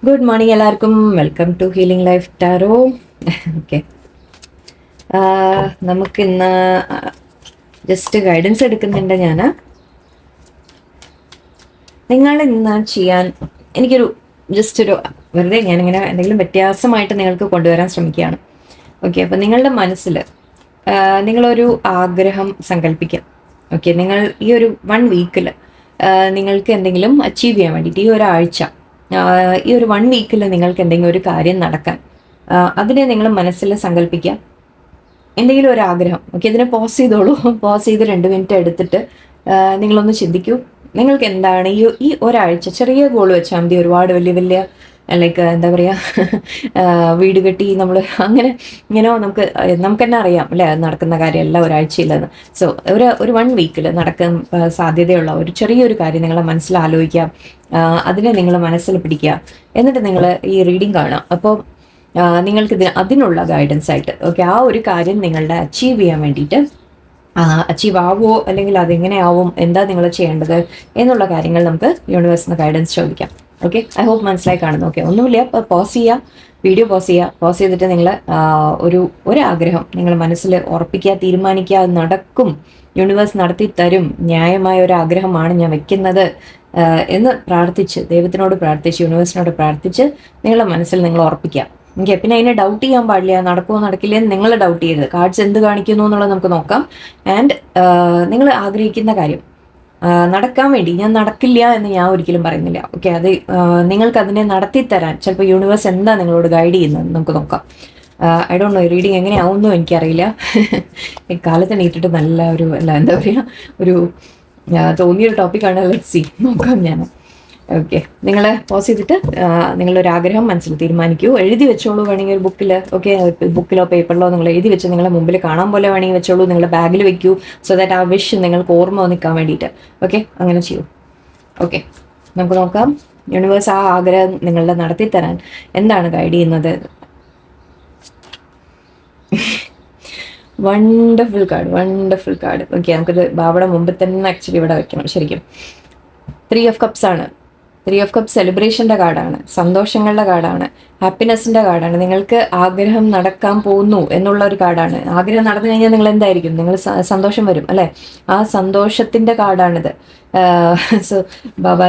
Good morning എല്ലാവർക്കും. Welcome to healing life tarot. Okay, നമുക്കിന്ന് just guidance എടുക്കുന്നുണ്ട് ഞാൻ. നിങ്ങൾ ഇന്ന് ചെയ്യാൻ എനിക്കൊരു ജസ്റ്റ് ഒരു വെറുതെ ഞാനിങ്ങനെ എന്തെങ്കിലും വ്യത്യാസമായിട്ട് നിങ്ങൾക്ക് കൊണ്ടുവരാൻ ശ്രമിക്കുകയാണ്. ഓക്കെ, അപ്പം നിങ്ങളുടെ മനസ്സിൽ നിങ്ങളൊരു ആഗ്രഹം സങ്കല്പിക്കാം. ഓക്കെ, നിങ്ങൾ ഈ ഒരു 1 വീക്കിൽ നിങ്ങൾക്ക് എന്തെങ്കിലും അച്ചീവ് ചെയ്യാൻ വേണ്ടിയിട്ട് ഈ ഒരാഴ്ച ഈ ഒരു 1 വീക്കിൽ നിങ്ങൾക്ക് എന്തെങ്കിലും ഒരു കാര്യം നടക്കാൻ അതിനെ നിങ്ങൾ മനസ്സിൽ സങ്കല്പിക്കുക. എന്തെങ്കിലും ഒരു ആഗ്രഹം. ഓക്കെ, ഇതിനെ പോസ് ചെയ്തോളൂ. പോസ് ചെയ്ത് 2 മിനിറ്റ് എടുത്തിട്ട് നിങ്ങളൊന്ന് ചിന്തിക്കൂ. നിങ്ങൾക്ക് എന്താണ് ഈ ഒരാഴ്ച ചെറിയ ഗോൾ വെച്ചാൽ മതി. ഒരുപാട് വലിയ വലിയ ലൈക്ക് എന്താ പറയുക, വീട് കെട്ടി നമ്മൾ അങ്ങനെ ഇങ്ങനെ നമുക്ക് തന്നെ അറിയാം അല്ലേ, നടക്കുന്ന കാര്യമല്ല ഒരാഴ്ചയില്ലെന്ന്. സോ ഒരു 1 വീക്കിൽ നടക്കാൻ സാധ്യതയുള്ള ഒരു ചെറിയൊരു കാര്യം നിങ്ങളെ മനസ്സിൽ ആലോചിക്കുക. അതിനെ നിങ്ങൾ മനസ്സിൽ പിടിക്കുക. എന്നിട്ട് നിങ്ങൾ ഈ റീഡിങ് കാണുക. അപ്പോൾ നിങ്ങൾക്ക് അതിനുള്ള ഗൈഡൻസ് ആയിട്ട് ഓക്കെ ആ ഒരു കാര്യം നിങ്ങളുടെ അച്ചീവ് ചെയ്യാൻ വേണ്ടിയിട്ട് അച്ചീവ് ആവുമോ അല്ലെങ്കിൽ അതെങ്ങനെയാവും, എന്താ നിങ്ങൾ ചെയ്യേണ്ടത് എന്നുള്ള കാര്യങ്ങൾ നമുക്ക് യൂണിവേഴ്സിന് ഗൈഡൻസ് ചോദിക്കാം. ഓക്കെ, ഐ ഹോപ്പ് മനസ്സിലായി കാണുന്നു. ഓക്കെ, ഒന്നുമില്ല, പോസ് ചെയ്യുക, വീഡിയോ പോസ് ചെയ്തിട്ട് നിങ്ങൾ ഒരാഗ്രഹം നിങ്ങൾ മനസ്സിൽ ഉറപ്പിക്കുക, തീരുമാനിക്കുക. അത് നടക്കും, യൂണിവേഴ്സ് നടത്തി തരും, ന്യായമായ ഒരു ആഗ്രഹമാണ് ഞാൻ വെക്കുന്നത് എന്ന് പ്രാർത്ഥിച്ച്, ദൈവത്തിനോട് പ്രാർത്ഥിച്ച്, യൂണിവേഴ്സിനോട് പ്രാർത്ഥിച്ച് നിങ്ങളുടെ മനസ്സിൽ നിങ്ങൾ ഉറപ്പിക്കുക. ഓക്കെ, പിന്നെ അതിനെ ഡൗട്ട് ചെയ്യാൻ പാടില്ല. നടക്കുമോ നടക്കില്ല എന്ന് നിങ്ങൾ ഡൗട്ട് ചെയ്യരുത്. കാർഡ്സ് എന്ത് കാണിക്കുന്നു എന്നുള്ളത് നമുക്ക് നോക്കാം. ആൻഡ് നിങ്ങൾ ആഗ്രഹിക്കുന്ന കാര്യം നടക്കാൻ വേണ്ടി, ഞാൻ നടക്കില്ല എന്ന് ഞാൻ ഒരിക്കലും പറയുന്നില്ല. ഓക്കെ, അത് നിങ്ങൾക്ക് അതിനെ നടത്തിത്തരാൻ ചിലപ്പോൾ യൂണിവേഴ്സ് എന്താ നിങ്ങളോട് ഗൈഡ് ചെയ്യുന്നത് നമുക്ക് നോക്കാം. ഐ ഡോണ്ട് നോ റീഡിങ് എങ്ങനെയാവുമെന്നും എനിക്കറിയില്ല. കാലത്ത് എണീറ്റിട്ട് നല്ല ഒരു എന്താ പറയുക, ഒരു തോന്നിയൊരു ടോപ്പിക്കാണ്. ലെറ്റ്സ് സീ, നോക്കാം ഞാൻ. ഓക്കെ, നിങ്ങൾ പോസ് ചെയ്തിട്ട് നിങ്ങളൊരാഗ്രഹം മനസ്സിൽ തീരുമാനിക്കൂ. എഴുതി വെച്ചോളൂ വേണമെങ്കിൽ ഒരു ബുക്കിൽ. ഓക്കെ, ബുക്കിലോ പേപ്പറിലോ നിങ്ങൾ എഴുതി വെച്ച് നിങ്ങളെ മുമ്പിൽ കാണാൻ പോലെ വേണമെങ്കിൽ വെച്ചോളൂ. നിങ്ങളുടെ ബാഗിൽ വെക്കൂ. സോ ദാറ്റ് ആ വിഷ് നിങ്ങൾക്ക് ഓർമ്മ നിൽക്കാൻ വേണ്ടിയിട്ട്. ഓക്കെ, അങ്ങനെ ചെയ്യൂ. ഓക്കെ, നമുക്ക് നോക്കാം യൂണിവേഴ്സ് ആ ആഗ്രഹം നിങ്ങളുടെ നടത്തി തരാൻ എന്താണ് ഗൈഡ് ചെയ്യുന്നത്. Wonderful card. ഓക്കെ, നമുക്കിത് ബാബയുടെ മുമ്പിൽ തന്നെ ആക്ച്വലി ഇവിടെ വെക്കണം. ശരിക്കും 3 ഓഫ് കപ്സ് ആണ്. 3 ഓഫ് കപ്സ് സെലിബ്രേഷൻ്റെ കാർഡാണ്, സന്തോഷങ്ങളുടെ കാർഡാണ്, ഹാപ്പിനെസ്സിൻ്റെ കാർഡാണ്. നിങ്ങൾക്ക് ആഗ്രഹം നടക്കാൻ പോകുന്നു എന്നുള്ള ഒരു കാർഡാണ്. ആഗ്രഹം നടന്നു കഴിഞ്ഞാൽ നിങ്ങൾ എന്തായിരിക്കും, നിങ്ങൾ സന്തോഷം വരും അല്ലേ. ആ സന്തോഷത്തിൻ്റെ കാർഡാണിത്. സോ ബാബ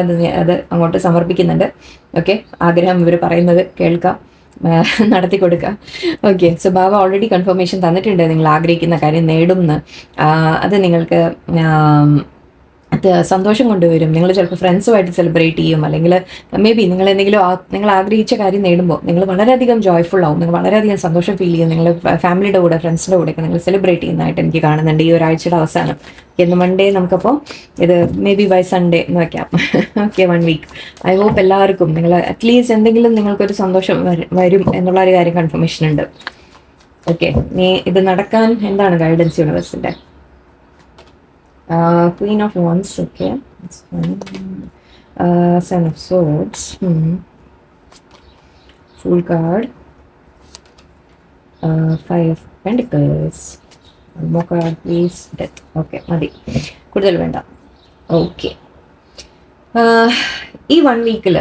അത് അങ്ങോട്ട് സമർപ്പിക്കുന്നുണ്ട്. ഓക്കെ, ആഗ്രഹം ഇവർ പറയുന്നത് കേൾക്കാം, നടത്തി കൊടുക്കുക. ഓക്കെ, സോ ബാബ ഓൾറെഡി കൺഫർമേഷൻ തന്നിട്ടുണ്ട്. നിങ്ങൾ ആഗ്രഹിക്കുന്ന കാര്യം നേടുമെന്ന്. അത് നിങ്ങൾക്ക് സന്തോഷം കൊണ്ടുവരും. നിങ്ങൾ ചിലപ്പോൾ ഫ്രണ്ട്സുമായിട്ട് സെലിബ്രേറ്റ് ചെയ്യും, അല്ലെങ്കിൽ മേ ബി നിങ്ങൾ എന്തെങ്കിലും നിങ്ങൾ ആഗ്രഹിച്ച കാര്യം നേടുമ്പോൾ നിങ്ങൾ വളരെയധികം ജോയ്ഫുൾ ആവും, നിങ്ങൾ വളരെയധികം സന്തോഷം ഫീൽ ചെയ്യും. നിങ്ങൾ ഫാമിലിയുടെ കൂടെ, ഫ്രണ്ട്സിൻ്റെ കൂടെയൊക്കെ നിങ്ങൾ സെലിബ്രേറ്റ് ചെയ്യുന്നതായിട്ട് എനിക്ക് കാണുന്നുണ്ട് ഈ ഒരാഴ്ചയുടെ അവസാനം. എന്ന് മൺഡേ നമുക്കപ്പോൾ ഇത് മേ ബി ബൈ സൺഡേ എന്ന് വയ്ക്കാം. Okay, 1 week. ഐ ഹോപ്പ് എല്ലാവർക്കും നിങ്ങൾ അറ്റ്ലീസ്റ്റ് എന്തെങ്കിലും നിങ്ങൾക്കൊരു സന്തോഷം വരും എന്നുള്ള ഒരു കാര്യം കൺഫർമേഷൻ ഉണ്ട്. ഓക്കെ, നീ ഇത് നടക്കാൻ എന്താണ് guidance യൂണിവേഴ്സിൻ്റെ? Queen of Wands, okay, that's fine. Son of Swords, Fool card, 5 of Pentacles, one more card please, Death. Okay, മതി, കൂടുതൽ വേണ്ട. ഓക്കെ, ഈ 1 വീക്കിൽ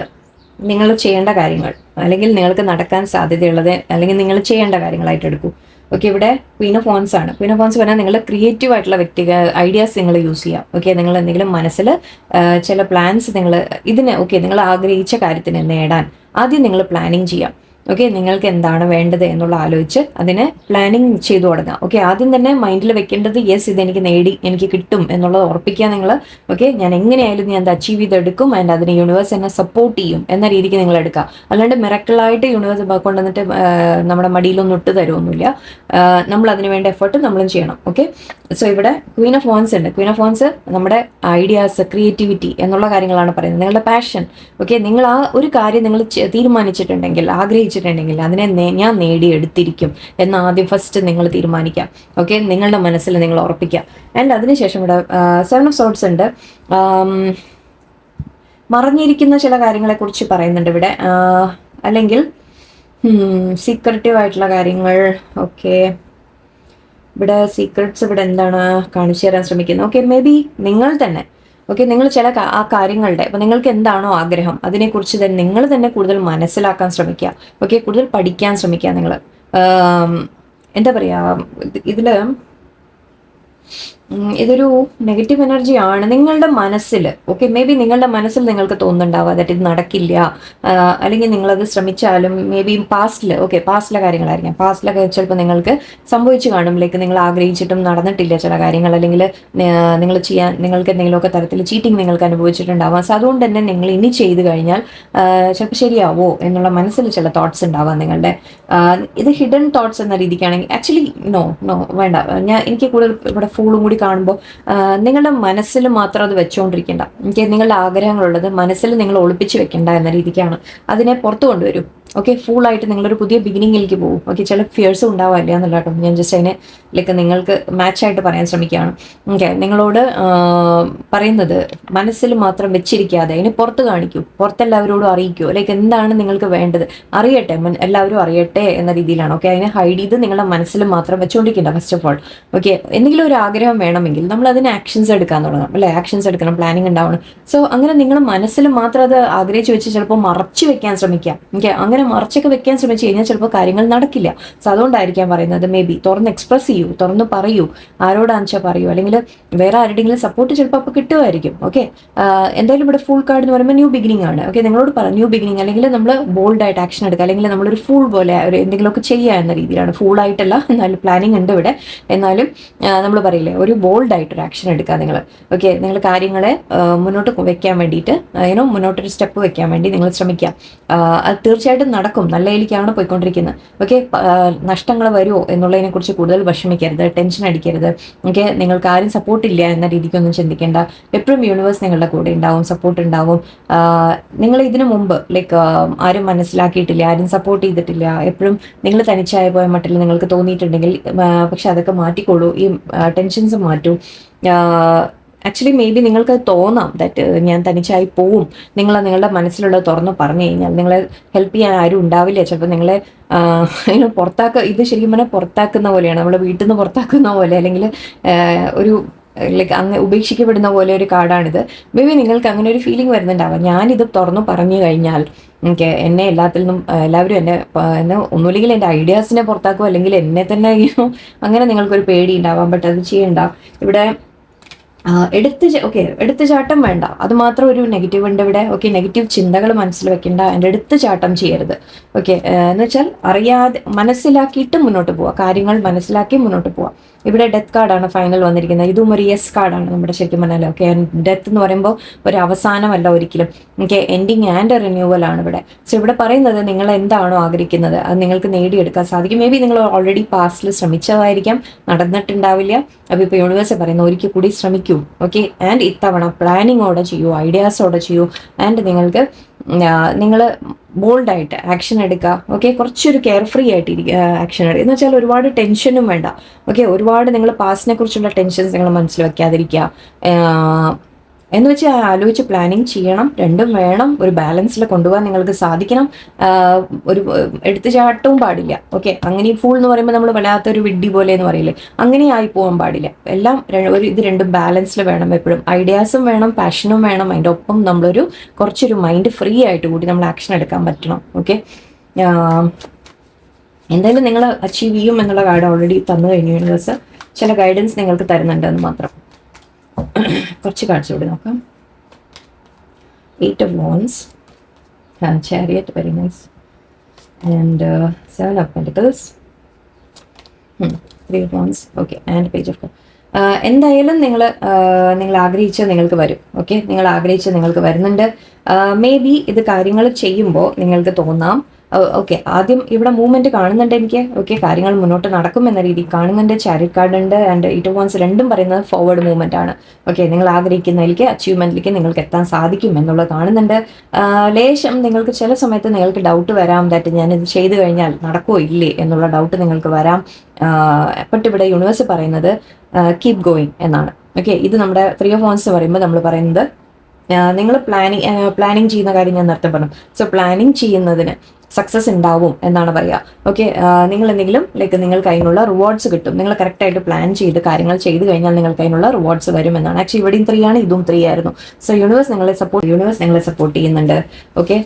നിങ്ങൾ ചെയ്യേണ്ട കാര്യങ്ങൾ, അല്ലെങ്കിൽ നിങ്ങൾക്ക് നടക്കാൻ സാധ്യതയുള്ളത്, അല്ലെങ്കിൽ നിങ്ങൾ ചെയ്യേണ്ട കാര്യങ്ങളായിട്ട് എടുക്കൂ. ഓക്കെ, ഇവിടെ ക്വീൻ ഓഫ് വോൺസ് ആണ്. ക്വീൻ ഓഫ് വോൺസ് പറഞ്ഞാൽ നിങ്ങൾ ക്രിയേറ്റീവ് ആയിട്ടുള്ള ഐഡിയാസ് നിങ്ങൾ യൂസ് ചെയ്യാം. ഓക്കെ, നിങ്ങൾ എന്തെങ്കിലും മനസ്സിൽ ചില പ്ലാൻസ് നിങ്ങൾ ആഗ്രഹിച്ച കാര്യത്തിന് നേടാൻ ആദ്യം നിങ്ങൾ പ്ലാനിങ് ചെയ്യാം. ഓക്കെ, നിങ്ങൾക്ക് എന്താണ് വേണ്ടത് എന്നുള്ള ആലോചിച്ച് അതിനെ പ്ലാനിങ് ചെയ്തു തുടങ്ങാം. ഓക്കെ, ആദ്യം തന്നെ മൈൻഡിൽ വെക്കേണ്ടത് യെസ്, ഇതെനിക്ക് എനിക്ക് കിട്ടും എന്നുള്ളത് ഉറപ്പിക്കുക നിങ്ങൾ. ഓക്കെ, ഞാൻ എങ്ങനെയായാലും ഞാൻ അത് അച്ചീവ് ചെയ്തെടുക്കും, ആൻഡ് അതിന് യൂണിവേഴ്സ് എന്നെ സപ്പോർട്ട് ചെയ്യും എന്ന രീതിക്ക് നിങ്ങൾ എടുക്കുക. അല്ലാണ്ട് മിറക്കിളായിട്ട് യൂണിവേഴ്സ് കൊണ്ടുവന്നിട്ട് നമ്മുടെ മടിയിലൊന്നും ഇട്ട് തരുമൊന്നുമില്ല. നമ്മൾ അതിന് വേണ്ട എഫേർട്ട് നമ്മളും ചെയ്യണം. ഓക്കെ, സോ ഇവിടെ ക്വീൻ ഓഫ് വോൺസ് ഉണ്ട്. ക്വീൻ ഓഫ് വോൺസ് നമ്മുടെ ഐഡിയാസ്, ക്രിയേറ്റിവിറ്റി എന്നുള്ള കാര്യങ്ങളാണ് പറയുന്നത്, നിങ്ങളുടെ പാഷൻ. ഓക്കെ, നിങ്ങൾ ആ ഒരു കാര്യം നിങ്ങൾ തീരുമാനിച്ചിട്ടുണ്ടെങ്കിൽ, ആഗ്രഹിച്ചിട്ടുണ്ടെങ്കിൽ അതിനെ ഞാൻ നേടിയെടുത്തിരിക്കും എന്ന് ആദ്യം ഫസ്റ്റ് നിങ്ങൾ തീരുമാനിക്കാം. ഓക്കെ, നിങ്ങളുടെ മനസ്സിൽ നിങ്ങൾ ഉറപ്പിക്കുക. ആൻഡ് അതിനുശേഷം ഇവിടെ 7 ഓഫ് സോർഡ്സ് ഉണ്ട്. മറഞ്ഞിരിക്കുന്ന ചില കാര്യങ്ങളെക്കുറിച്ച് പറയുന്നുണ്ട് ഇവിടെ, അല്ലെങ്കിൽ സീക്രട്ടീവ് ആയിട്ടുള്ള കാര്യങ്ങൾ. ഓക്കെ, ഇവിടെ സീക്രട്സ് ഇവിടെ എന്താണ് കാണിച്ചു തരാൻ ശ്രമിക്കുന്നത്. ഓക്കെ, മേ ബി നിങ്ങൾ തന്നെ ഓക്കെ, നിങ്ങൾ ചില ആ കാര്യങ്ങളുടെ ഇപ്പം നിങ്ങൾക്ക് എന്താണോ ആഗ്രഹം അതിനെക്കുറിച്ച് തന്നെ നിങ്ങൾ തന്നെ കൂടുതൽ മനസ്സിലാക്കാൻ ശ്രമിക്കുക. ഓക്കെ, കൂടുതൽ പഠിക്കാൻ ശ്രമിക്കുക. നിങ്ങൾ എന്താ പറയുക, ഇതിൽ ഇതൊരു നെഗറ്റീവ് എനർജി ആണ് നിങ്ങളുടെ മനസ്സിൽ. ഓക്കെ, മേ ബി നിങ്ങളുടെ മനസ്സിൽ നിങ്ങൾക്ക് തോന്നുന്നുണ്ടാവുക ദാറ്റ് ഇത് നടക്കില്ല, അല്ലെങ്കിൽ നിങ്ങളത് ശ്രമിച്ചാലും മേ ബി പാസ്റ്റിലെ കാര്യങ്ങളായിരിക്കാം. പാസ്റ്റിലൊക്കെ ചിലപ്പോൾ നിങ്ങൾക്ക് സംഭവിച്ചു കാണും, ലൈക്ക് നിങ്ങൾ ആഗ്രഹിച്ചിട്ടും നടന്നിട്ടില്ല ചില കാര്യങ്ങൾ, അല്ലെങ്കിൽ നിങ്ങൾക്ക് എന്തെങ്കിലുമൊക്കെ തരത്തിൽ ചീറ്റിംഗ് നിങ്ങൾക്ക് അനുഭവിച്ചിട്ടുണ്ടാവാം. സോ അതുകൊണ്ട് തന്നെ നിങ്ങൾ ഇനി ചെയ്ത് കഴിഞ്ഞാൽ ചിലപ്പോൾ ശരിയാവോ എന്നുള്ള മനസ്സിൽ ചില തോട്ട്സ് ഉണ്ടാവാം നിങ്ങളുടെ. ഇത് ഹിഡൻ തോട്ട്സ് എന്ന രീതിക്കാണെങ്കിൽ ആക്ച്വലി നോ വേണ്ട. എനിക്ക് കൂടുതൽ ഇവിടെ ഫൂളും കൂടി കാണുമ്പോൾ നിങ്ങളുടെ മനസ്സിൽ മാത്രം അത് വെച്ചുകൊണ്ടിരിക്കേണ്ട. എനിക്ക് നിങ്ങളുടെ ആഗ്രഹങ്ങളുള്ളത് മനസ്സിൽ നിങ്ങൾ ഒളിപ്പിച്ച് വെക്കേണ്ട എന്ന രീതിക്കാണ്. അതിനെ പുറത്തു കൊണ്ടുവരും. ഓക്കെ, ഫുള്ളായിട്ട് നിങ്ങളൊരു പുതിയ ബിഗിനിങ്ങിലേക്ക് പോകും. ഓക്കെ, ചില ഫിയേഴ്സും ഉണ്ടാവില്ല എന്നല്ല കേട്ടോ, ഞാൻ ജസ്റ്റ് അതിനെ ലൈക്ക് നിങ്ങൾക്ക് മാച്ചായിട്ട് പറയാൻ ശ്രമിക്കുകയാണ്. ഓക്കെ, നിങ്ങളോട് പറയുന്നത് മനസ്സിൽ മാത്രം വെച്ചിരിക്കാതെ അതിനെ പുറത്ത് കാണിക്കൂ, പുറത്തെല്ലാവരോടും അറിയിക്കൂ. ലൈക്ക് എന്താണ് നിങ്ങൾക്ക് വേണ്ടത് അറിയട്ടെ, എല്ലാവരും അറിയട്ടെ എന്ന രീതിയിലാണ്. ഓക്കെ, അതിനെ ഹൈഡ് ചെയ്ത് നിങ്ങളുടെ മനസ്സിൽ മാത്രം വെച്ചുകൊണ്ടിരിക്കേണ്ട. ഫസ്റ്റ് ഓഫ് ഓൾ ഓക്കെ, എന്തെങ്കിലും ഒരു ആഗ്രഹം വേണമെങ്കിൽ നമ്മൾ അതിന് ആക്ഷൻസ് എടുക്കാൻ തുടങ്ങണം, അല്ലേ? ആക്ഷൻസ് എടുക്കണം, പ്ലാനിങ് ഉണ്ടാവണം. സോ അങ്ങനെ നിങ്ങൾ മനസ്സിൽ മാത്രം അത് ആഗ്രഹിച്ച് വെച്ച് ചിലപ്പോൾ മറച്ചു വെക്കാൻ ശ്രമിക്കാം. ഓക്കെ, അങ്ങനെ മറച്ചൊക്കെ വെക്കാൻ ശ്രമിച്ചു കഴിഞ്ഞാൽ ചിലപ്പോൾ കാര്യങ്ങൾ നടക്കില്ല. സോ അതുകൊണ്ടായിരിക്കാം പറയുന്നത്, മേ ബി തുറന്ന് എക്സ്പ്രസ് ചെയ്യൂ, തുറന്ന് പറയൂ, ആരോടാണെന്ന് വെച്ചാൽ പറയൂ, അല്ലെങ്കിൽ വേറെ ആരുടെയെങ്കിലും സപ്പോർട്ട് ചിലപ്പോൾ അപ്പോൾ കിട്ടുമായിരിക്കും. ഓക്കെ, എന്തായാലും ഇവിടെ ഫുൾ കാർഡ് എന്ന് പറയുമ്പോൾ ന്യൂ ബിഗിനിങ് ആണ്. ഓക്കെ, നിങ്ങളോട് ന്യൂ ബിഗിനിങ്, അല്ലെങ്കിൽ നമ്മൾ ബോൾഡായിട്ട് ആക്ഷൻ എടുക്കുക, അല്ലെങ്കിൽ നമ്മളൊരു ഫൂൾ പോലെ ഒരു എന്തെങ്കിലുമൊക്കെ ചെയ്യുക എന്ന രീതിയിലാണ്. ഫൂളായിട്ടല്ല, എന്നാലും പ്ലാനിങ് ഉണ്ട് ഇവിടെ. എന്നാലും നമ്മൾ പറയില്ലേ, ഒരു ബോൾഡായിട്ടൊരു ആക്ഷൻ എടുക്കുക നിങ്ങൾ. ഓക്കെ, നിങ്ങൾ കാര്യങ്ങളെ മുന്നോട്ട് വെക്കാൻ വേണ്ടിയിട്ട് മുന്നോട്ടൊരു സ്റ്റെപ്പ് വെക്കാൻ വേണ്ടി നിങ്ങൾ ശ്രമിക്കുക. അത് തീർച്ചയായിട്ടും നടക്കും, നല്ല രീതിക്കാണ് പോയിക്കൊണ്ടിരിക്കുന്നത്. ഓക്കെ, നഷ്ടങ്ങൾ വരുമോ എന്നുള്ളതിനെ കുറിച്ച് കൂടുതൽ വിഷമിക്കരുത്, ടെൻഷൻ അടിക്കരുത്. ഓക്കെ, നിങ്ങൾക്ക് ആരും സപ്പോർട്ടില്ല എന്ന രീതിക്കൊന്നും ചിന്തിക്കേണ്ട. എപ്പോഴും യൂണിവേഴ്സ് നിങ്ങളുടെ കൂടെ ഉണ്ടാവും, സപ്പോർട്ട് ഉണ്ടാവും. നിങ്ങൾ ഇതിനു മുമ്പ് ലൈക്ക് ആരും മനസ്സിലാക്കിയിട്ടില്ല, ആരും സപ്പോർട്ട് ചെയ്തിട്ടില്ല, എപ്പോഴും നിങ്ങൾ തനിച്ചായ പോയ മട്ടിൽ നിങ്ങൾക്ക് തോന്നിയിട്ടുണ്ടെങ്കിൽ പക്ഷെ അതൊക്കെ മാറ്റിക്കോളൂ, ഈ ടെൻഷൻസ് മാറ്റൂ. ആക്ച്വലി മേ ബി നിങ്ങൾക്ക് തോന്നാം ദാറ്റ് ഞാൻ തനിച്ചായി പോവും. നിങ്ങളുടെ മനസ്സിലുള്ളത് തുറന്ന് പറഞ്ഞു കഴിഞ്ഞാൽ നിങ്ങളെ ഹെൽപ്പ് ചെയ്യാൻ ആരും ഉണ്ടാവില്ല. ചിലപ്പോൾ നിങ്ങളെ ഇത് ശരിക്കും പറഞ്ഞാൽ പുറത്താക്കുന്ന പോലെയാണ്, നമ്മൾ വീട്ടിൽ നിന്ന് പുറത്താക്കുന്ന പോലെ, അല്ലെങ്കിൽ ഒരു ലൈക്ക് അങ്ങ് ഉപേക്ഷിക്കപ്പെടുന്ന പോലെ ഒരു കാർഡാണിത്. മേ ബി നിങ്ങൾക്ക് അങ്ങനെ ഒരു ഫീലിംഗ് വരുന്നുണ്ടാവാം. ഞാനിത് തുറന്നു പറഞ്ഞു കഴിഞ്ഞാൽ എനിക്ക് എന്നെ എല്ലാവരും എന്നെ ഒന്നുമില്ലെങ്കിൽ എൻ്റെ ഐഡിയാസിനെ പുറത്താക്കും, അല്ലെങ്കിൽ എന്നെ തന്നെ അങ്ങനെ നിങ്ങൾക്കൊരു പേടി ഉണ്ടാവാം. ബട്ട് അത് ചെയ്യണ്ട. ഇവിടെ എടുത്തുചാട്ടം വേണ്ട, അത് മാത്രം ഒരു നെഗറ്റീവ് ഉണ്ട് ഇവിടെ. ഓക്കെ, നെഗറ്റീവ് ചിന്തകൾ മനസ്സിൽ വെക്കേണ്ട, എൻ്റെ എടുത്തുചാട്ടം ചെയ്യരുത്. ഓക്കെ, എന്ന് വെച്ചാൽ അറിയാതെ മനസ്സിലാക്കിയിട്ട് മുന്നോട്ട് പോവുക, കാര്യങ്ങൾ മനസ്സിലാക്കി മുന്നോട്ട് പോവുക. ഇവിടെ ഡെത്ത് കാർഡാണ് ഫൈനൽ വന്നിരിക്കുന്നത്. ഇതും ഒരു യെസ് കാർഡാണ് നമ്മുടെ ശരിക്കും പറഞ്ഞാൽ. ഓക്കെ, ഡെത്ത് എന്ന് പറയുമ്പോൾ ഒരു അവസാനമല്ല ഒരിക്കലും. ഓക്കെ, എൻഡിങ് ആൻഡ് റിന്യൂവൽ ആണ് ഇവിടെ. സോ ഇവിടെ പറയുന്നത് നിങ്ങൾ എന്താണോ ആഗ്രഹിക്കുന്നത് അത് നിങ്ങൾക്ക് നേടിയെടുക്കാൻ സാധിക്കും. മേ ബി നിങ്ങൾ ഓൾറെഡി പാസ്റ്റിൽ ശ്രമിച്ചതായിരിക്കാം, നടന്നിട്ടുണ്ടാവില്ല. അപ്പോൾ ഇപ്പോൾ യൂണിവേഴ്സ് പറയുന്ന ഒരിക്കൽ കൂടി ശ്രമിക്കൂ. ഓക്കെ, ആൻഡ് ഇത്തവണ പ്ലാനിങ്ങോടെ ചെയ്യൂ, ഐഡിയാസോടെ ചെയ്യൂ. ആൻഡ് നിങ്ങൾ ബോൾഡായിട്ട് ആക്ഷൻ എടുക്കുക. ഓക്കെ, കുറച്ചൊരു കെയർ ഫ്രീ ആയിട്ട് ആക്ഷൻ എടുക്കുക. എന്ന് വെച്ചാൽ ഒരുപാട് ടെൻഷനും വേണ്ട. ഓക്കെ, ഒരുപാട് നിങ്ങൾ പാസ്റ്റിനെ കുറിച്ചുള്ള ടെൻഷൻസ് നിങ്ങൾ മനസ്സിൽ വെക്കാതിരിക്കുക. എന്ന് വെച്ചാൽ ആലോചിച്ച് പ്ലാനിങ് ചെയ്യണം, രണ്ടും വേണം. ഒരു ബാലൻസിൽ കൊണ്ടുപോകാൻ നിങ്ങൾക്ക് സാധിക്കണം. ഒരു എടുത്തുചാട്ടവും പാടില്ല. ഓക്കെ, അങ്ങനെ ഫുൾ എന്ന് പറയുമ്പോൾ നമ്മൾ വല്ലാത്തൊരു വിഡ്ഢി പോലെ എന്ന് പറയില്ലേ, അങ്ങനെ ആയി പോകാൻ പാടില്ല. എല്ലാം ഇത് രണ്ടും ബാലൻസിൽ വേണം. എപ്പോഴും ഐഡിയാസും വേണം, പാഷനും വേണം. അതിൻ്റെ ഒപ്പം നമ്മളൊരു കുറച്ചൊരു മൈൻഡ് ഫ്രീ ആയിട്ട് കൂടി നമ്മൾ ആക്ഷൻ എടുക്കാൻ പറ്റണം. ഓക്കെ, എന്തായാലും നിങ്ങൾ അച്ചീവ് ചെയ്യും എന്നുള്ള കാർഡ് ഓൾറെഡി തന്നു കഴിഞ്ഞു യൂണിവേഴ്സ്. ചില ഗൈഡൻസ് നിങ്ങൾക്ക് തരുന്നുണ്ടെന്ന് മാത്രം. കുറച്ച് കാർഡ്സ് കൂടി നോക്കാം. 8 of Wands, Chariot, very nice, and 7 of Pentacles, 3 of Wands, okay, and Page of Cups. എന്തായാലും നിങ്ങൾ ആഗ്രഹിച്ച നിങ്ങൾക്ക് വരും. ഓക്കെ, നിങ്ങൾ ആഗ്രഹിച്ച നിങ്ങൾക്ക് വരുന്നുണ്ട്. മേ ബി ഇത് കാര്യങ്ങൾ ചെയ്യുമ്പോൾ നിങ്ങൾക്ക് തോന്നാം ഓക്കെ, ആദ്യം ഇവിടെ മൂവ്മെന്റ് കാണുന്നുണ്ട് എനിക്ക്. ഓക്കെ, കാര്യങ്ങൾ മുന്നോട്ട് നടക്കും എന്ന രീതിയിൽ കാണുന്നുണ്ട്. ചാരിറ്റ് കാർഡ് ഉണ്ട് ആൻഡ് 8 of Wands, രണ്ടും പറയുന്നത് ഫോർവേഡ് മൂവ്മെന്റ് ആണ്. ഓക്കെ, നിങ്ങൾ ആഗ്രഹിക്കുന്നതിലേക്ക് അച്ചീവ്മെന്റിലേക്ക് നിങ്ങൾക്ക് എത്താൻ സാധിക്കും എന്നുള്ളത് കാണുന്നുണ്ട്. ലേശം നിങ്ങൾക്ക് ചില സമയത്ത് നിങ്ങൾക്ക് ഡൗട്ട് വരാം ദാറ്റ് ഞാനിത് ചെയ്തു കഴിഞ്ഞാൽ നടക്കുമോ ഇല്ലേ എന്നുള്ള ഡൗട്ട് നിങ്ങൾക്ക് വരാം. ബട്ട് ഇവിടെ യൂണിവേഴ്സ് പറയുന്നത് കീപ് ഗോയിങ് എന്നാണ്. ഓക്കെ, ഇത് നമ്മുടെ 3 of Wands പറയുമ്പോൾ നമ്മൾ പറയുന്നത് നിങ്ങൾ പ്ലാനിങ് ചെയ്യുന്ന കാര്യം ഞാൻ നേരത്തെ പറഞ്ഞു. സോ പ്ലാനിങ് ചെയ്യുന്നതിന് സക്സസ് ഉണ്ടാവും എന്നാണ് പറയുക. ഓക്കെ, നിങ്ങൾ എന്തെങ്കിലും ലൈക്ക് നിങ്ങൾക്ക് അതിനുള്ള റിവാർഡ്സ് കിട്ടും. നിങ്ങൾ കറക്റ്റായിട്ട് പ്ലാൻ ചെയ്ത് കാര്യങ്ങൾ ചെയ്ത് കഴിഞ്ഞാൽ നിങ്ങൾക്ക് അതിനുള്ള റിവാർഡ്സ് വരും എന്നാണ്. ആക്ച്വലി ഇവിടെയും 3 ആണ്, ഇതും 3 ആയിരുന്നു. സോ യൂണിവേഴ്സ് നിങ്ങളെ സപ്പോർട്ട് ചെയ്യുന്നുണ്ട്. ഓക്കെ,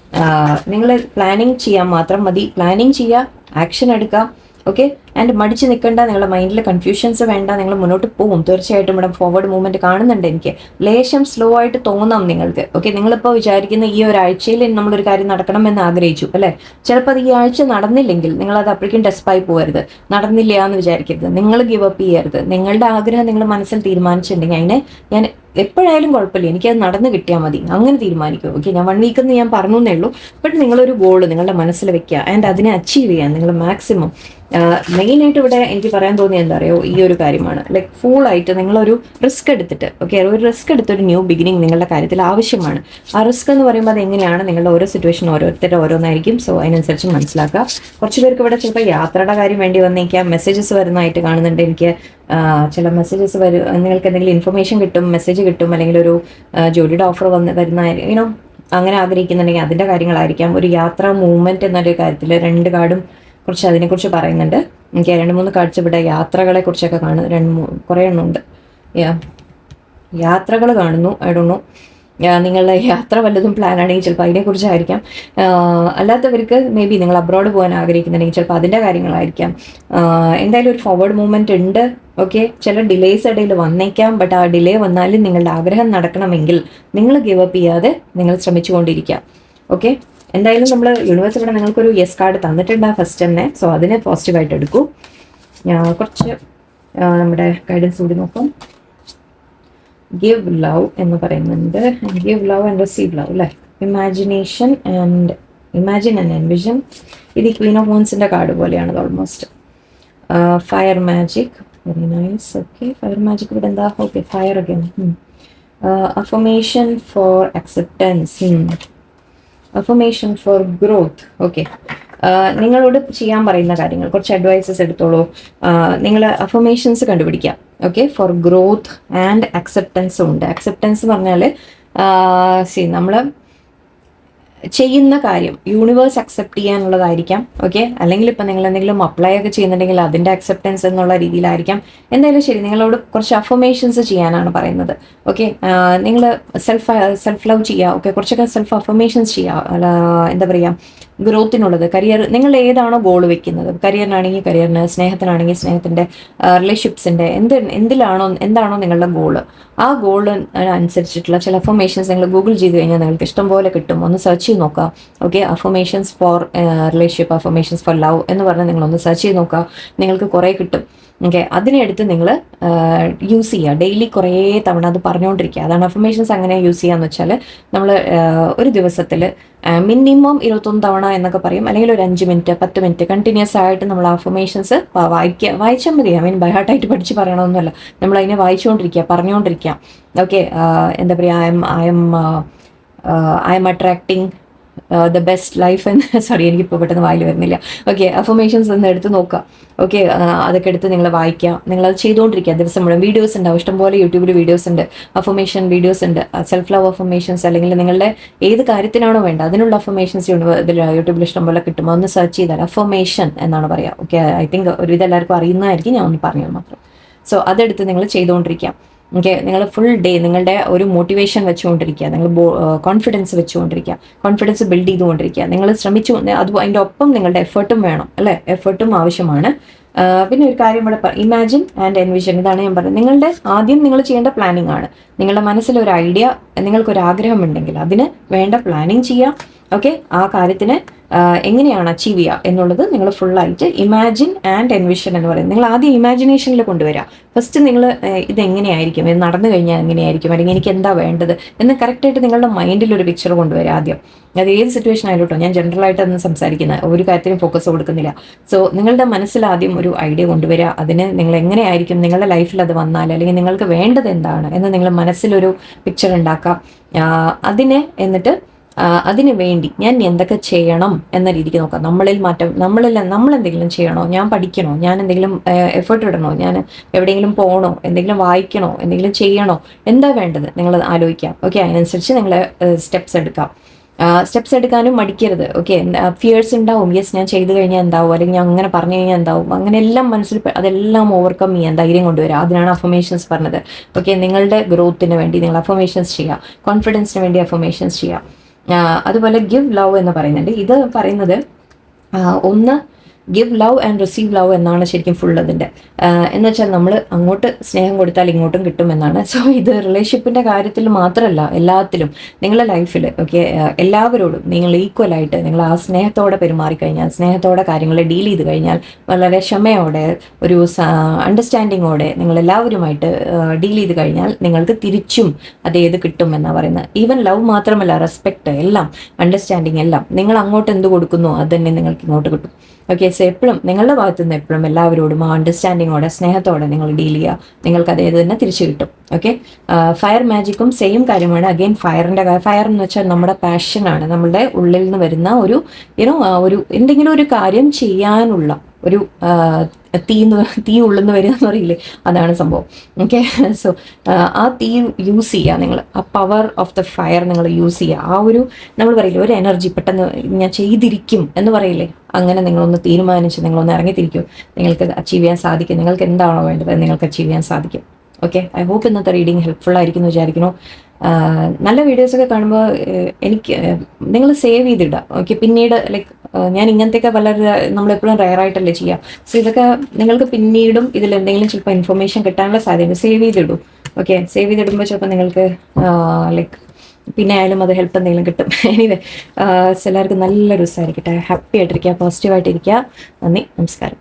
നിങ്ങൾ പ്ലാനിങ് ചെയ്യാൻ മാത്രം മതി. പ്ലാനിങ് ചെയ്യുക, ആക്ഷൻ എടുക്കുക. ഓക്കെ, ആൻഡ് മടിച്ച് നിൽക്കേണ്ട, നിങ്ങളുടെ മൈൻഡിൽ കൺഫ്യൂഷൻസ് വേണ്ട, നിങ്ങൾ മുന്നോട്ട് പോകും. തീർച്ചയായിട്ടും ഇവിടെ ഫോർവേഡ് മൂവ്മെന്റ് കാണുന്നുണ്ട് എനിക്ക്. ലേശം സ്ലോ ആയിട്ട് തോന്നാം നിങ്ങൾക്ക്. ഓക്കെ, നിങ്ങളിപ്പോൾ വിചാരിക്കുന്ന ഈ ഒരാഴ്ചയിൽ നമ്മളൊരു കാര്യം നടക്കണം എന്ന് ആഗ്രഹിച്ചു അല്ലേ? ചിലപ്പോൾ അത് ഈ ആഴ്ച നടന്നില്ലെങ്കിൽ നിങ്ങളത് അപ്പോഴേക്കും ഡെസ്പായി പോകരുത്. നടന്നില്ല എന്ന് വിചാരിക്കരുത്. നിങ്ങൾ ഗിവ് അപ്പ് ചെയ്യരുത്. നിങ്ങളുടെ ആഗ്രഹം നിങ്ങൾ മനസ്സിൽ തീരുമാനിച്ചിട്ടുണ്ടെങ്കിൽ അതിനെ ഞാൻ എപ്പോഴായാലും കുഴപ്പമില്ല, എനിക്കത് നടന്ന് കിട്ടിയാൽ മതി, അങ്ങനെ തീരുമാനിക്കും. ഓക്കെ, ഞാൻ 1 വീക്ക് എന്ന് ഞാൻ പറഞ്ഞു എന്നേ ഉള്ളൂ. ബട്ട് നിങ്ങളൊരു ഗോൾ നിങ്ങളുടെ മനസ്സിൽ വെക്കുക ആൻഡ് അതിനെ അച്ചീവ് ചെയ്യാൻ നിങ്ങൾ മാക്സിമം. മെയിനായിട്ട് ഇവിടെ എനിക്ക് പറയാൻ തോന്നിയത് എന്താ പറയുക, ഈ ഒരു കാര്യമാണ്. ലൈക്ക് ഫുള്ളായിട്ട് നിങ്ങളൊരു റിസ്ക് എടുത്തിട്ട്, ഓക്കെ, ഒരു റിസ്ക് എടുത്തൊരു ന്യൂ ബിഗിനിങ് നിങ്ങളുടെ കാര്യത്തിൽ ആവശ്യമാണ്. ആ റിസ്ക് എന്ന് പറയുമ്പോൾ അത് എങ്ങനെയാണ്, നിങ്ങളുടെ ഓരോ സിറ്റുവേഷൻ ഓരോരുത്തരുടെ ഓരോന്നായിരിക്കും. സോ അതിനനുസരിച്ച് മനസ്സിലാക്കുക. കുറച്ച് പേർക്ക് ഇവിടെ ചിലപ്പോൾ യാത്രയുടെ കാര്യം വേണ്ടി വന്നേക്കാം. മെസ്സേജസ് വരുന്നതായിട്ട് കാണുന്നുണ്ട് എനിക്ക്. ചില മെസ്സേജസ് വരും, നിങ്ങൾക്ക് എന്തെങ്കിലും ഇൻഫർമേഷൻ കിട്ടും, മെസ്സേജ് കിട്ടും, അല്ലെങ്കിൽ ഒരു ജോലിയുടെ ഓഫർ വരുന്ന അങ്ങനെ ആഗ്രഹിക്കുന്നുണ്ടെങ്കിൽ അതിൻ്റെ കാര്യങ്ങളായിരിക്കാം. ഒരു യാത്രാ മൂവ്മെൻറ്റ് എന്നൊരു കാര്യത്തിൽ 2 കാർഡും കുറച്ച് അതിനെക്കുറിച്ച് പറയുന്നുണ്ട്. എനിക്ക് 2-3 കാർഡ്സ് ഇവിടെ യാത്രകളെ കുറിച്ചൊക്കെ കാണുന്നു. കുറേ എണ്ണം ഉണ്ട്. യാത്രകൾ കാണുന്നു. ഐ ഡോണ്ട് നോ, നിങ്ങളുടെ യാത്ര വല്ലതും പ്ലാൻ ആണെങ്കിൽ ചിലപ്പോൾ അതിനെക്കുറിച്ചായിരിക്കാം. അല്ലാത്തവർക്ക് മേ ബി നിങ്ങൾ അബ്രോഡ് പോകാൻ ആഗ്രഹിക്കുന്നുണ്ടെങ്കിൽ ചിലപ്പോൾ അതിൻ്റെ കാര്യങ്ങളായിരിക്കാം. എന്തായാലും ഒരു ഫോർവേഡ് മൂവ്മെൻറ്റ് ഉണ്ട്. ഓക്കെ, ചില ഡിലേസ് ഇടയിൽ വന്നേക്കാം. ബട്ട് ആ ഡിലേ വന്നാലും നിങ്ങളുടെ ആഗ്രഹം നടക്കണമെങ്കിൽ നിങ്ങൾ ഗിവ് അപ്പ് ചെയ്യാതെ നിങ്ങൾ ശ്രമിച്ചുകൊണ്ടിരിക്കുക. ഓക്കെ, എന്തായാലും നമ്മൾ യൂണിവേഴ്സ് ഇവിടെ നിങ്ങൾക്കൊരു യെസ് കാർഡ് തന്നിട്ടുണ്ട് ഫസ്റ്റ് തന്നെ. സോ അതിനെ പോസിറ്റീവായിട്ട് എടുക്കൂ. കുറച്ച് നമ്മുടെ ഗൈഡൻസ് കൂടി നോക്കാം. ഗിവ് ലവ് എന്ന് പറയുന്നുണ്ട്. Give love and receive love അല്ലേ? Imagination and imagine and envision. ഇത് ക്വീൻ ഓഫ് വോൺസിൻ്റെ കാർഡ് പോലെയാണ് almost. Fire magic, very nice. Okay, fire magic ഇവിടെ എന്താ? Okay, fire again. Affirmation for acceptance, affirmation for growth. Okay, നിങ്ങളോട് ചെയ്യാൻ പറയുന്ന കാര്യങ്ങൾ കുറച്ച് അഡ്വൈസസ് എടുത്തോളൂ. നിങ്ങൾ അഫർമേഷൻസ് കണ്ടുപിടിക്കാം. ഓക്കെ, ഫോർ ഗ്രോത്ത് ആൻഡ് അക്സെപ്റ്റൻസും ഉണ്ട്. അക്സെപ്റ്റൻസ് പറഞ്ഞാൽ നമ്മൾ ചെയ്യുന്ന കാര്യം യൂണിവേഴ്സ് അക്സെപ്റ്റ് ചെയ്യാനുള്ളതായിരിക്കാം. ഓക്കെ, അല്ലെങ്കിൽ ഇപ്പം നിങ്ങൾ എന്തെങ്കിലും അപ്ലൈ ഒക്കെ ചെയ്യുന്നുണ്ടെങ്കിൽ അതിൻ്റെ അക്സെപ്റ്റൻസ് എന്നുള്ള രീതിയിലായിരിക്കാം. എന്തായാലും ശരി, നിങ്ങളോട് കുറച്ച് അഫർമേഷൻസ് ചെയ്യാനാണ് പറയുന്നത്. ഓക്കെ, നിങ്ങൾ സെൽഫ് ലവ് ചെയ്യുക. ഓക്കെ, കുറച്ചൊക്കെ സെൽഫ് അഫർമേഷൻസ് ചെയ്യുക. എന്താ പറയുക, ഗ്രോത്തിനുള്ളത്. കരിയർ, നിങ്ങൾ ഏതാണോ ഗോൾ വെക്കുന്നത്, കരിയറിനാണെങ്കിൽ കരിയറിന്, സ്നേഹത്തിനാണെങ്കിൽ സ്നേഹത്തിൻ്റെ, റിലേഷൻഷിപ്സിൻ്റെ, എന്താണോ നിങ്ങളുടെ ഗോള്, ആ ഗോള് അനുസരിച്ചിട്ടുള്ള ചില അഫർമേഷൻസ് നിങ്ങൾ ഗൂഗിൾ ചെയ്ത് കഴിഞ്ഞാൽ നിങ്ങൾക്ക് ഇഷ്ടം പോലെ കിട്ടും. ഒന്ന് സെർച്ച് ചെയ്ത് നോക്കുക. Okay, affirmations for relationship, affirmations for love എന്ന് പറഞ്ഞാൽ നിങ്ങളൊന്ന് സെർച്ച് ചെയ്ത് നോക്കുക. നിങ്ങൾക്ക് കുറേ കിട്ടും. ഓക്കെ, അതിനെടുത്ത് നിങ്ങൾ യൂസ് ചെയ്യുക. ഡെയിലി കുറേ തവണ അത് പറഞ്ഞുകൊണ്ടിരിക്കുക. അതാണ് അഫർമേഷൻസ്. അങ്ങനെ യൂസ് ചെയ്യാന്ന് വെച്ചാൽ നമ്മൾ ഒരു ദിവസത്തിൽ മിനിമം 21 തവണ എന്നൊക്കെ പറയും, അല്ലെങ്കിൽ ഒരു 5 മിനിറ്റ് 10 മിനിറ്റ് കണ്ടിന്യൂസ് ആയിട്ട് നമ്മൾ അഫർമേഷൻസ് വായിച്ചാൽ മതി. ബൈ ഹാർട്ടായിട്ട് പഠിച്ച് പറയണമെന്നല്ല, നമ്മൾ അതിനെ വായിച്ചുകൊണ്ടിരിക്കുക, പറഞ്ഞുകൊണ്ടിരിക്കുക. ഓക്കെ, എന്താ പറയുക, I M attracting the best life എന്ന്, സോറി എനിക്കിപ്പോൾ പെട്ടെന്ന് വായിൽ വരുന്നില്ല. ഓക്കെ, അഫർമേഷൻസ് ഒന്ന് എടുത്ത് നോക്കുക. ഓക്കെ, അതൊക്കെ എടുത്ത് നിങ്ങൾ വായിക്കുക. നിങ്ങളത് ചെയ്തുകൊണ്ടിരിക്കുക ദിവസം മുഴുവൻ. വീഡിയോസ് ഉണ്ടാവും, ഇഷ്ടംപോലെ യൂട്യൂബിൽ വീഡിയോസ് ഉണ്ട്, അഫർമേഷൻ വീഡിയോസ് ഉണ്ട്. സെൽഫ് ലവ് അഫർമേഷൻസ്, അല്ലെങ്കിൽ നിങ്ങളുടെ ഏത് കാര്യത്തിനാണോ വേണ്ട അതിനുള്ള അഫർമേഷൻസ് യൂട്യൂബിൽ ഇഷ്ടംപോലെ കിട്ടും. ഒന്ന് സെർച്ച് ചെയ്താൽ അഫർമേഷൻ എന്നാണ് പറയുക. ഓക്കെ, ഐ തിങ്ക് ഒരുവിധം എല്ലാവർക്കും അറിയുന്നതായിരിക്കും, ഞാൻ ഒന്ന് പറഞ്ഞത് മാത്രം. സോ അതെടുത്ത് നിങ്ങൾ ചെയ്തുകൊണ്ടിരിക്കുക. ഓക്കെ, നിങ്ങൾ ഫുൾ ഡേ നിങ്ങളുടെ ഒരു മോട്ടിവേഷൻ വെച്ചുകൊണ്ടിരിക്കുക, നിങ്ങൾ കോൺഫിഡൻസ് വെച്ചുകൊണ്ടിരിക്കുക, കോൺഫിഡൻസ് ബിൽഡ് ചെയ്തുകൊണ്ടിരിക്കുക. നിങ്ങൾ ശ്രമിച്ചു, അത് അതിൻ്റെ ഒപ്പം നിങ്ങളുടെ എഫേർട്ടും വേണം അല്ലേ? എഫേർട്ടും ആവശ്യമാണ്. പിന്നെ ഒരു കാര്യം ഇവിടെ ഇമാജിൻ ആൻഡ് എൻവിഷൻ, ഇതാണ് ഞാൻ പറഞ്ഞത്. ആദ്യം നിങ്ങൾ ചെയ്യേണ്ട പ്ലാനിങ് ആണ്. നിങ്ങളുടെ മനസ്സിലൊരു ഐഡിയ, നിങ്ങൾക്കൊരു ആഗ്രഹം ഉണ്ടെങ്കിൽ അതിന് വേണ്ട പ്ലാനിങ് ചെയ്യാം. ഓക്കെ, ആ കാര്യത്തിന് എങ്ങനെയാണ് അച്ചീവ് ചെയ്യുക എന്നുള്ളത് നിങ്ങൾ ഫുള്ളായിട്ട് ഇമാജിൻ ആൻഡ് എൻവിഷൻ എന്ന് പറയുന്നത്. നിങ്ങൾ ആദ്യം ഇമാജിനേഷനിൽ കൊണ്ടുവരിക. ഫസ്റ്റ് നിങ്ങൾ ഇതെങ്ങനെയായിരിക്കും, ഇത് നടന്നു കഴിഞ്ഞാൽ എങ്ങനെയായിരിക്കും, അല്ലെങ്കിൽ എനിക്ക് എന്താ വേണ്ടത് എന്ന് കറക്റ്റായിട്ട് നിങ്ങളുടെ മൈൻഡിൽ ഒരു പിക്ചർ കൊണ്ടുവരിക ആദ്യം. അത് ഏത് സിറ്റുവേഷൻ ആയാലും കേട്ടോ, ഞാൻ ജനറലായിട്ടൊന്നും സംസാരിക്കുന്നത്, ഒരു കാര്യത്തിനും ഫോക്കസ് കൊടുക്കുന്നില്ല. സോ നിങ്ങളുടെ മനസ്സിൽ ആദ്യം ഒരു ഐഡിയ കൊണ്ടുവരിക. അതിന് നിങ്ങൾ എങ്ങനെയായിരിക്കും നിങ്ങളുടെ ലൈഫിൽ അത് വന്നാൽ, അല്ലെങ്കിൽ നിങ്ങൾക്ക് വേണ്ടത് എന്താണ് എന്ന് നിങ്ങൾ മനസ്സിലൊരു പിക്ചർ ഉണ്ടാക്കുക. അതിനെ എന്നിട്ട് അതിനു വേണ്ടി ഞാൻ എന്തൊക്കെ ചെയ്യണം എന്ന രീതിക്ക് നോക്കാം. നമ്മളിൽ മാറ്റം, നമ്മൾ എന്തെങ്കിലും ചെയ്യണോ, ഞാൻ പഠിക്കണോ, ഞാൻ എന്തെങ്കിലും എഫേർട്ട് ഇടണോ, ഞാൻ എവിടെയെങ്കിലും പോകണോ, എന്തെങ്കിലും വായിക്കണോ, എന്തെങ്കിലും ചെയ്യണോ, എന്താ വേണ്ടത് നിങ്ങൾ ആലോചിക്കാം. ഓക്കെ, അതിനനുസരിച്ച് നിങ്ങൾ സ്റ്റെപ്സ് എടുക്കാം. സ്റ്റെപ്സ് എടുക്കാനും മടിക്കരുത്. ഓക്കെ, ഫിയേഴ്സ് ഉണ്ടാവും. യെസ്, ഞാൻ ചെയ്തു കഴിഞ്ഞാൽ എന്താവും, അല്ലെങ്കിൽ ഞാൻ അങ്ങനെ പറഞ്ഞു കഴിഞ്ഞാൽ എന്താവും, അങ്ങനെ എല്ലാം മനസ്സിൽ അതെല്ലാം ഓവർകം ചെയ്യാൻ ധൈര്യം കൊണ്ടുവരിക. അതിനാണ് അഫർമേഷൻസ് പറഞ്ഞത്. ഓക്കെ, നിങ്ങളുടെ ഗ്രോത്തിന് വേണ്ടി നിങ്ങൾ അഫർമേഷൻസ് ചെയ്യുക, കോൺഫിഡൻസിന് വേണ്ടി അഫർമേഷൻസ് ചെയ്യുക. അതുപോലെ ഗിവ് ലവ് എന്ന് പറയുന്നുണ്ട്. ഇത് പറയുന്നത് ഒന്ന് give love and receive love എന്നാണ് ശരിക്കും ഫുൾ അതിൻ്റെ. എന്ന് വെച്ചാൽ നമ്മൾ അങ്ങോട്ട് സ്നേഹം കൊടുത്താൽ ഇങ്ങോട്ടും കിട്ടുമെന്നാണ്. സോ ഇത് റിലേഷൻഷിപ്പിൻ്റെ കാര്യത്തിൽ മാത്രമല്ല, എല്ലാത്തിലും നിങ്ങളുടെ ലൈഫിൽ ഓക്കെ എല്ലാവരോടും നിങ്ങൾ ഈക്വലായിട്ട് നിങ്ങൾ ആ സ്നേഹത്തോടെ പെരുമാറിക്കഴിഞ്ഞാൽ, സ്നേഹത്തോടെ കാര്യങ്ങളെ ഡീൽ ചെയ്ത് കഴിഞ്ഞാൽ, വളരെ ക്ഷമയോടെ ഒരു അണ്ടർസ്റ്റാൻഡിങ്ങോടെ നിങ്ങൾ എല്ലാവരുമായിട്ട് ഡീൽ ചെയ്ത് കഴിഞ്ഞാൽ നിങ്ങൾക്ക് തിരിച്ചും അതേത് കിട്ടും എന്നാണ് പറയുന്നത്. ഈവൻ ലവ് മാത്രമല്ല, റെസ്പെക്റ്റ് എല്ലാം, അണ്ടർസ്റ്റാൻഡിങ് എല്ലാം, നിങ്ങൾ അങ്ങോട്ട് എന്ത് കൊടുക്കുന്നു അത് തന്നെ നിങ്ങൾക്ക് ഇങ്ങോട്ട് കിട്ടും. ഓക്കെ, സോ എപ്പോഴും നിങ്ങളുടെ ഭാഗത്തു നിന്ന് എപ്പോഴും എല്ലാവരോടും ആ അണ്ടർസ്റ്റാൻഡിങ്ങോടെ സ്നേഹത്തോടെ നിങ്ങൾ ഡീൽ ചെയ്യുക, നിങ്ങൾക്ക് അതേത് തന്നെ തിരിച്ചു കിട്ടും. ഓക്കെ, ഫയർ മാജിക്കും സെയിം കാര്യമാണ്. അഗെയിൻ ഫയർ എന്ന് വെച്ചാൽ നമ്മുടെ പാഷനാണ്, നമ്മുടെ ഉള്ളിൽ നിന്ന് വരുന്ന ഒരു ഒരു എന്തെങ്കിലും ഒരു കാര്യം ചെയ്യാനുള്ള ഒരു തീ ഉള്ളിന്ന് വരിക എന്ന് പറയില്ലേ, അതാണ് സംഭവം. ഓക്കെ, സോ ആ തീ യൂസ് ചെയ്യുക നിങ്ങൾ, ആ പവർ ഓഫ് ദ ഫയർ നിങ്ങൾ യൂസ് ചെയ്യുക. ആ ഒരു നമ്മൾ പറയില്ലേ ഒരു എനർജി, പെട്ടെന്ന് ഞാൻ ചെയ്തിരിക്കും എന്ന് പറയില്ലേ, അങ്ങനെ നിങ്ങളൊന്ന് തീരുമാനിച്ച് നിങ്ങളൊന്ന് ഇറങ്ങിത്തിരിക്കും, നിങ്ങൾക്ക് അച്ചീവ് ചെയ്യാൻ സാധിക്കും. നിങ്ങൾക്ക് എന്താണോ വേണ്ടത് നിങ്ങൾക്ക് അച്ചീവ് ചെയ്യാൻ സാധിക്കും. ഓക്കെ, ഐ ഹോപ്പ് ഇന്നത്തെ റീഡിങ് ഹെൽപ്ഫുൾ ആയിരിക്കും എന്ന് വിചാരിക്കുന്നു. നല്ല വീഡിയോസൊക്കെ കാണുമ്പോൾ എനിക്ക് നിങ്ങൾ സേവ് ചെയ്തിടുക. ഓക്കെ, പിന്നീട് ലൈക്ക് ഞാൻ ഇങ്ങനത്തെയൊക്കെ വളരെ നമ്മളെപ്പോഴും റെയറായിട്ടല്ലേ ചെയ്യുക. സോ ഇതൊക്കെ നിങ്ങൾക്ക് പിന്നീടും ഇതിൽ എന്തെങ്കിലും ചിലപ്പോൾ ഇൻഫർമേഷൻ കിട്ടാനുള്ള സാധ്യത. സേവ് ചെയ്തിടും. ഓക്കെ, സേവ് ചെയ്തിടുമ്പോൾ ചിലപ്പോൾ നിങ്ങൾക്ക് ലൈക്ക് പിന്നെ ആയാലും അത് ഹെൽപ്പ് എന്തെങ്കിലും കിട്ടും. എനിവേ, എല്ലാവർക്കും നല്ലൊരു ദിവസമായിരിക്കട്ടെ. ഹാപ്പി ആയിട്ടിരിക്കുക, പോസിറ്റീവായിട്ടിരിക്കുക. നന്ദി, നമസ്കാരം.